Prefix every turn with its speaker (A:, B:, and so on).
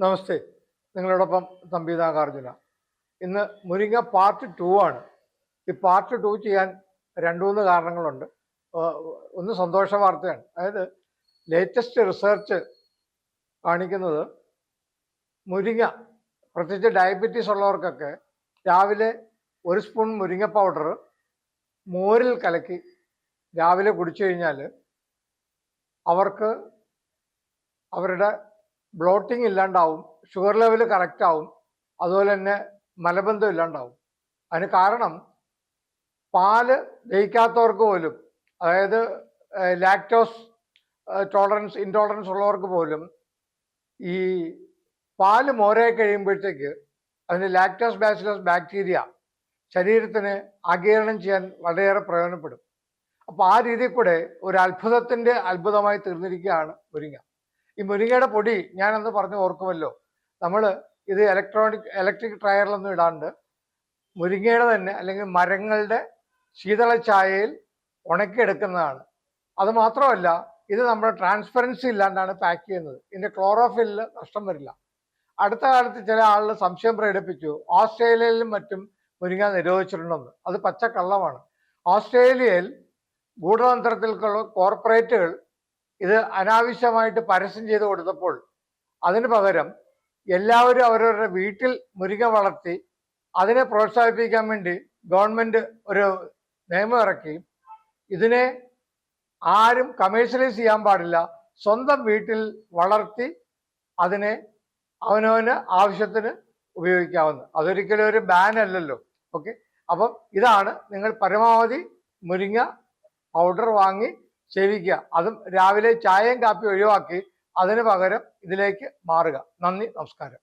A: നമസ്തേ. നിങ്ങളോടൊപ്പം തമ്പി നാഗാർജുന. ഇന്ന് മുരിങ്ങ പാർട്ട് 2 ആണ്. ഈ പാർട്ട് 2 ചെയ്യാൻ 2-3 കാരണങ്ങളുണ്ട്. ഒന്ന് സന്തോഷ വാർത്തയാണ്. അതായത് ലേറ്റസ്റ്റ് റിസർച്ച് കാണിക്കുന്നത് മുരിങ്ങ, പ്രത്യേകിച്ച് ഡയബറ്റീസ് ഉള്ളവർക്കൊക്കെ രാവിലെ 1 സ്പൂൺ മുരിങ്ങ പൗഡർ മോരിൽ കലക്കി രാവിലെ കുടിച്ചു കഴിഞ്ഞാൽ അവർക്ക് അവരുടെ ബ്ലോട്ടിങ് ഇല്ലാണ്ടാവും, ഷുഗർ ലെവൽ കറക്റ്റ് ആവും, അതുപോലെ തന്നെ മലബന്ധം ഇല്ലാണ്ടാവും. അതിന് കാരണം പാല് ദഹിക്കാത്തവർക്ക് പോലും, അതായത് ലാക്ടോസ് ഇൻടോളറൻസ് ഉള്ളവർക്ക് പോലും ഈ പാല് മോരായി കഴിയുമ്പോഴത്തേക്ക് അതിന് ലാക്ടോസ് ബാസിലസ് ബാക്ടീരിയ ശരീരത്തിന് ആഗിരണം ചെയ്യാൻ വളരെയേറെ പ്രയോജനപ്പെടും. അപ്പോൾ ആ രീതിയിൽ കൂടെ ഒരു അത്ഭുതത്തിൻ്റെ അത്ഭുതമായി തീർന്നിരിക്കുകയാണ് മുരിങ്ങ. ഈ മുരിങ്ങയുടെ പൊടി ഞാനന്ന് പറഞ്ഞു ഓർക്കുമല്ലോ, നമ്മൾ ഇത് ഇലക്ട്രിക് ഡ്രയറിലൊന്നും ഇടാണ്ട് മുരിങ്ങയുടെ തന്നെ അല്ലെങ്കിൽ മരങ്ങളുടെ ശീതള ചായയിൽ ഉണക്കിയെടുക്കുന്നതാണ്. അത് മാത്രമല്ല, ഇത് നമ്മൾ ട്രാൻസ്പെറൻസി ഇല്ലാണ്ടാണ് പാക്ക് ചെയ്യുന്നത്. ഇതിൻ്റെ ക്ലോറോഫില്ലിൽ നഷ്ടം വരില്ല. അടുത്ത കാലത്ത് ചില ആളുകൾ സംശയം പ്രകടിപ്പിച്ചു ഓസ്ട്രേലിയയിലും മറ്റും മുരിങ്ങ നിരോധിച്ചിട്ടുണ്ടെന്ന്. അത് പച്ചക്കള്ളമാണ്. ഓസ്ട്രേലിയയിൽ ഗൂഢതന്ത്രത്തിലുള്ള കോർപ്പറേറ്റുകൾ ഇത് അനാവശ്യമായിട്ട് പരസ്യം ചെയ്ത് കൊടുത്തപ്പോൾ അതിന് പകരം എല്ലാവരും അവരവരുടെ വീട്ടിൽ മുരിങ്ങ വളർത്തി അതിനെ പ്രോത്സാഹിപ്പിക്കാൻ വേണ്ടി ഗവൺമെൻറ് ഒരു നിയമം ഇറക്കി. ഇതിനെ ആരും കമേഴ്ഷ്യലൈസ് ചെയ്യാൻ പാടില്ല, സ്വന്തം വീട്ടിൽ വളർത്തി അതിനെ അവനവന് ആവശ്യത്തിന് ഉപയോഗിക്കാവുന്ന. അതൊരിക്കലും ഒരു ബാൻ അല്ലല്ലോ. ഓക്കെ, അപ്പം ഇതാണ്, നിങ്ങൾ പരമാവധി മുരിങ്ങ പൗഡർ വാങ്ങി സേവിക്കുക. അതും രാവിലെ ചായയും കാപ്പി ഒഴിവാക്കി അതിന് പകരം ഇതിലേക്ക് മാറുക. നന്ദി, നമസ്കാരം.